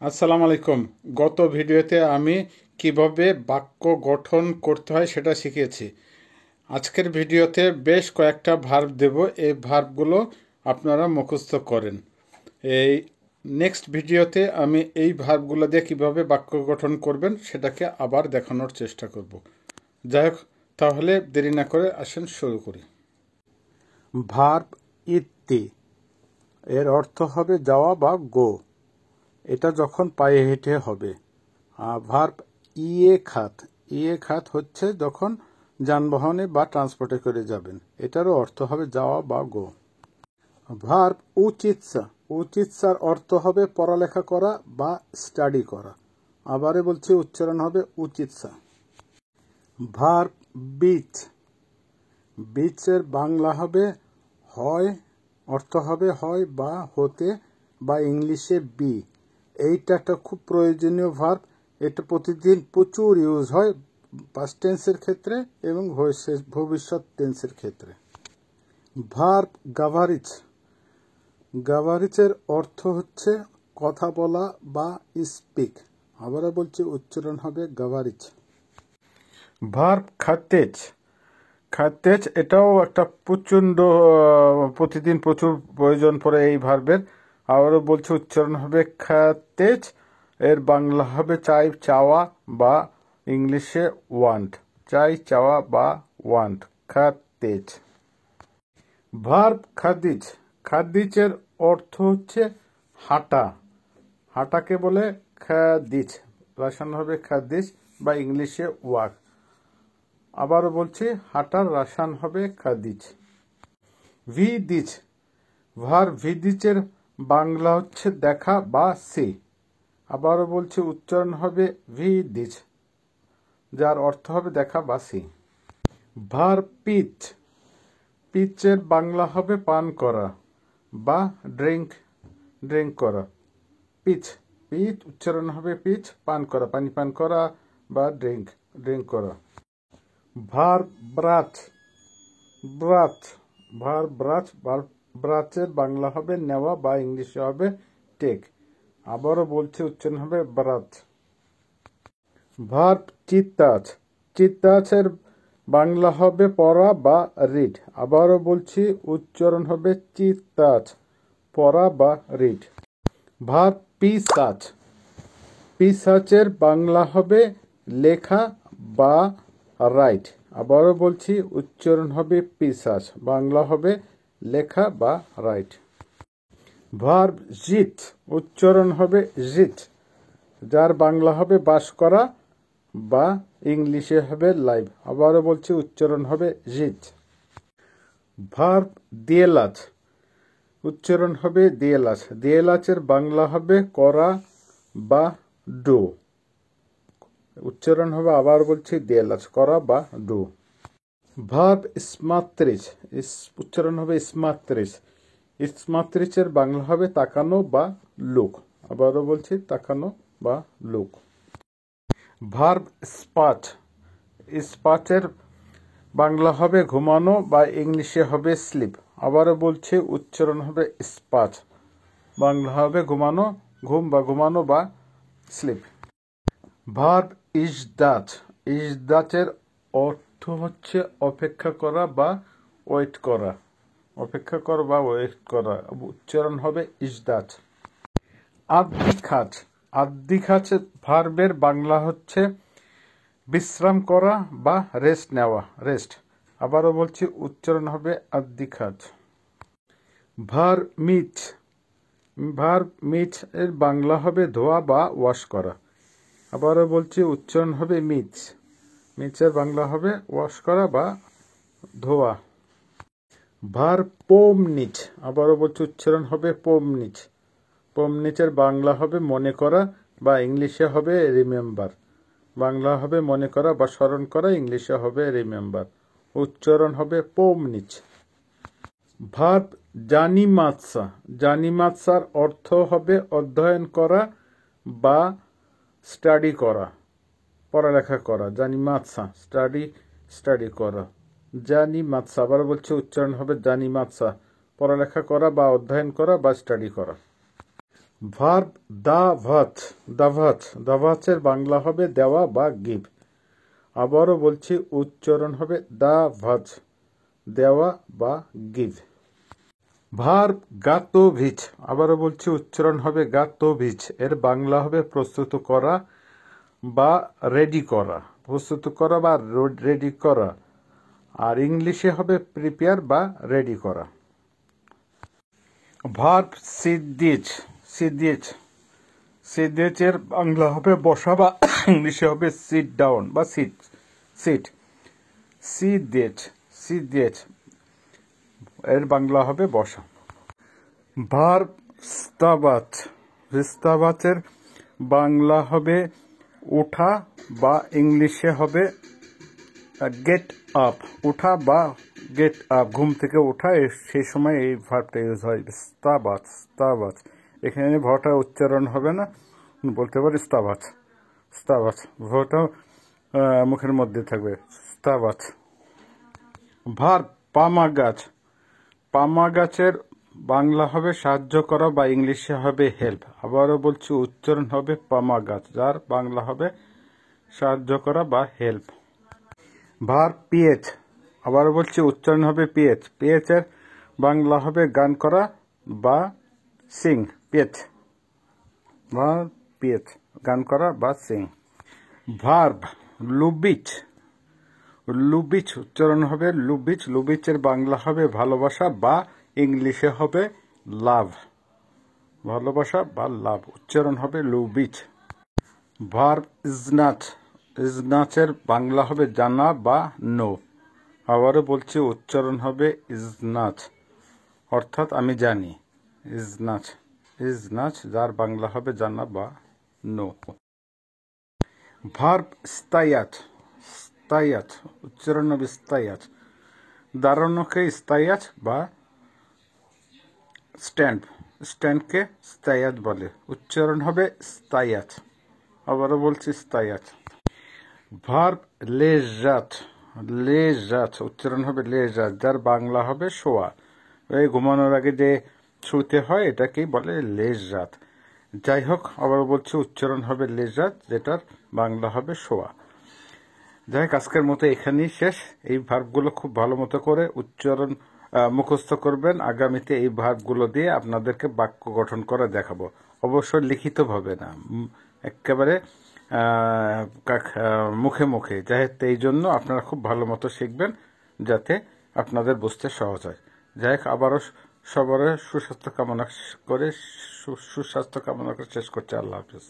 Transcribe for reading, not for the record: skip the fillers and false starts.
আসসালামু আলাইকুম। গত ভিডিওতে আমি কিভাবে বাক্য গঠন করতে হয় সেটা শিখিয়েছি। আজকের ভিডিওতে বেশ কয়েকটা ভার্ব দেব, এই ভার্বগুলো আপনারা মুখস্থ করেন। এই নেক্সট ভিডিওতে আমি এই ভার্বগুলো দিয়ে কিভাবে বাক্য গঠন করবেন সেটাকে আবার দেখানোর চেষ্টা করব। যাই হোক, তাহলে দেরি না করে আসেন শুরু করি। ভার্ব ইতি এর অর্থ হবে যাওয়া বা গো। এটা যখন পায়ে হেঁটে হবে। ভার্ব ইয়ে খাত হচ্ছে যখন যানবাহনে বা ট্রান্সপোর্টে করে যাবেন, এটারও অর্থ হবে যাওয়া বা গো। ভার্ব উচিতসার অর্থ হবে পড়ালেখা করা বা স্টাডি করা। আবারও বলছি, উচ্চারণ হবে উচিতসা। ভার্ব বিচের বাংলা হবে হয়, অর্থ হবে হয় বা হতে, বা ইংলিশে বি। এইটা একটা খুব প্রয়োজনীয় ভার্ব। এটা প্রতিদিন প্রচুর ইউজ হয় পাস্ট টেন্সের ক্ষেত্রে এবং ভবিষ্যৎ টেন্সের ক্ষেত্রে। ভার্ব গাভারিচের অর্থ হচ্ছে কথা বলা বা স্পিক। আবারও বলছি, উচ্চারণ হবে গাভারিচ। ভার্ব খাতেজ এটাও একটা প্রচণ্ড প্রতিদিন প্রচুর প্রয়োজন পড়ে এই ভার্বের। আবারও বলছি, উচ্চারণ হবে খাতেজ। এর বাংলা হবে চাই, চাওয়া বা ইংলিশে ওয়ান্ট। চাই, চাওয়া বা ওয়ান্ট, খাতেজ। ভার্ব খাদিজের অর্থ হচ্ছে হাঁটা। হাঁটাকে বলে খাদিজ, রাসায়ন হবে খাদিজ বা ইংলিশে ওয়াক। আবারও বলছি, হাঁটার রাসায়ন হবে খাদিজ। ভার্ব ভিদিচের বাংলা হচ্ছে দেখা বা সি। আবারও বলছি, উচ্চারণ হবে ভিদিচ, যার অর্থ হবে দেখা বা সি। ভার্ব পিচের বাংলা হবে পান করা বা ড্রিঙ্ক করা। পিচ উচ্চারণ হবে পিচ, পান করা, পানি পান করা বা ড্রিঙ্ক করা। ভার্ব ব্রাচের বাংলা হবে নেওয়া বা ইংলিশে হবে টেক। আবারও বলছি, উচ্চারণ হবে ব্রাচ। ভার্ব চিত্তাচের বাংলা হবে পড়া বা রিড। আবারও বলছি, উচ্চারণ হবে চিত্তাচ, পড়া বা রিড। ভার্ব পিসাচের বাংলা হবে লেখা বা রাইট। আবারও বলছি, উচ্চারণ হবে পিসাচ, বাংলা হবে লেখা বা রাইট। ভার্ব উচ্চারণ হবে জিত, যার বাংলা হবে বাস করা বা ইংলিশে হবে লাইভ। আবারও বলছি, উচ্চারণ হবে জিত। ভার্ব দিয়েলাচ, উচ্চারণ হবে দিয়েলাচের বাংলা হবে করা বা ডু। উচ্চারণ হবে, আবার বলছি, দিয়েলাচ, করা বা ডু। ভার্ব উচ্চারণ হবে ইসমাত্রিচের বাংলা হবে তাকানো বা লুক। আবারও বলছি, তাকানো বা লুক। ভার্ব স্পাটের বাংলা হবে ঘুমানো বা ইংলিশে হবে স্লিপ। আবারও বলছি, উচ্চারণ হবে স্পাচ, বাংলা হবে ঘুমানো, ঘুম বা ঘুমানো বা স্লিপ। ভার্ব ইজদাচের অর্থ হচ্ছে অপেক্ষা করা বা ওয়েট করা। অপেক্ষা করা বা ওয়েট করা, উচ্চারণ হবে ইজদাচ। আদ্দিখাচের ভার্বের বাংলা হচ্ছে বিশ্রাম করা বা রেস্ট নেওয়া, রেস্ট। আবারও বলছি, উচ্চারণ হবে আদ্দিখাচ। ভার্ব মিচ এর বাংলা হবে ধোয়া বা ওয়াশ করা। আবারও বলছি, উচ্চারণ হবে মিচের বাংলা হবে ওয়াশ করা বা ধোয়া। ভার্ব পোমনিচ, আবারও বলছি, উচ্চারণ হবে পোমনিচের বাংলা হবে মনে করা বা ইংলিশে হবে রিমেম্বার। বাংলা হবে মনে করা বা স্মরণ করা, ইংলিশে হবে রিমেম্বার। উচ্চারণ হবে পোমনিচ। ভার্ব জানিমাৎসার অর্থ হবে অধ্যয়ন করা বা স্টাডি করা, পড়ালেখা করা। জানিমাৎসা, স্টাডি করা, জানিমাৎসা। আবার বলছে, উচ্চারণ হবে জানিমাৎসা, পড়ালেখা করা বা অধ্যয়ন করা বা স্টাডি করা। ভার্ব দাভাত, দাভাত, দাভাতের বাংলা হবে দেওয়া বা গিভ। আবারও বলছি, উচ্চারণ হবে দাভাত, দেওয়া বা গিভ। ভার্ব গাতোভিচ, আবারও বলছি, উচ্চারণ হবে গাতোভিচ। এর বাংলা হবে প্রস্তুত করা বা রেডি করা, প্রস্তুত করা বা রেডি করা। আর ইংলিশে হবে প্রিপেয়ার বা রেডি করা। ভার্ব সিদ্দিচ, সিদ্দিচ, সিদ্দিচের বাংলা হবে বসা বা ইংলিশে হবে সিট ডাউন বা সিট, সিট। সিদ্দিচ, সিদ্দিচ, এর বাংলা হবে বসা। ভার্ব স্তাবাত, স্তাবাতের বাংলা হবে ওঠা বা ইংলিশে হবে গেট আপ, ওঠা বা গেট আপ, ঘুম থেকে ওঠা। সেই সময় এই ভার্বটা ইউজ হয়, স্তাবাত, স্তাবাত। এখানে ভটা উচ্চারণ হবে না, বলতে পারি স্তাবাত, স্তাবাত, ভটা মুখের মধ্যে থাকবে, স্তাবাত। ভার্ব পামা গাছ, পামা গাছের বাংলা হবে সাহায্য করা বা ইংলিশে হবে হেল্প। আবারও বলছি, উচ্চারণ হবে পামা গাছ, যার বাংলা হবে সাহায্য করা বা হেল্প। ভার্ব পিএচ, আবারও বলছি, উচ্চারণ হবে পিএচ, পিএচ এর বাংলা হবে গান করা বা সিং, পিএচ, ভার্ব পিএচ, গান করা বা সিং। ভার্ব লুবিচ, লুবিচ, উচ্চারণ হবে লুবিচ, লুবিচের বাংলা হবে ভালোবাসা বা ইংলিশে হবে লাভ, ভালোবাসা বা লাভ, উচ্চারণ হবে লুবিচ। ভার্ব ইজনাচ, ইজনাচের বাংলা হবে জানা বা নো। আবারও বলছি, উচ্চারণ হবে ইজনাচ, অর্থাৎ আমি জানি, ইজনাচ, ইজনাচ, যার বাংলা হবে জানা বা নো। ভার্ব স্তায়াত, স্তায়াত, উচ্চারণ হবে স্তায়াত, দাঁড়ানোকে স্তায়াত বা স্ট্যান্ড, স্ট্যান্ডকে স্তায়াত বলে, উচ্চারণ হবে স্তায়াত। আবারও বলছি, স্তায়াত। ভার্ব লেজাত, লেজাত, উচ্চারণ হবে লেজাত, যার বাংলা হবে শোয়া। এই ঘুমানোর আগে যে শুতে হয় এটাকেই বলে লেজাত। যাই হোক, আবার বলছি, উচ্চারণ হবে লেজাত, যেটার বাংলা হবে শোয়া। যাই হোক, আজকের মতো এখানেই শেষ। এই ভার্বগুলো খুব ভালো মতো করে উচ্চারণ মুখস্থ করবেন। আগামীতে এই ভার্বগুলো দিয়ে আপনাদেরকে বাক্য গঠন করে দেখাবো, অবশ্যই লিখিতভাবে না, একেবারে মুখে মুখে। যাই হোক, এই জন্য আপনারা খুব ভালো মতো শিখবেন, যাতে আপনাদের বুঝতে সহজ হয়। যাই হোক, আবারও সবার সুস্বাস্থ্য কামনা করে শেষ করছি। আল্লাহ হাফিজ।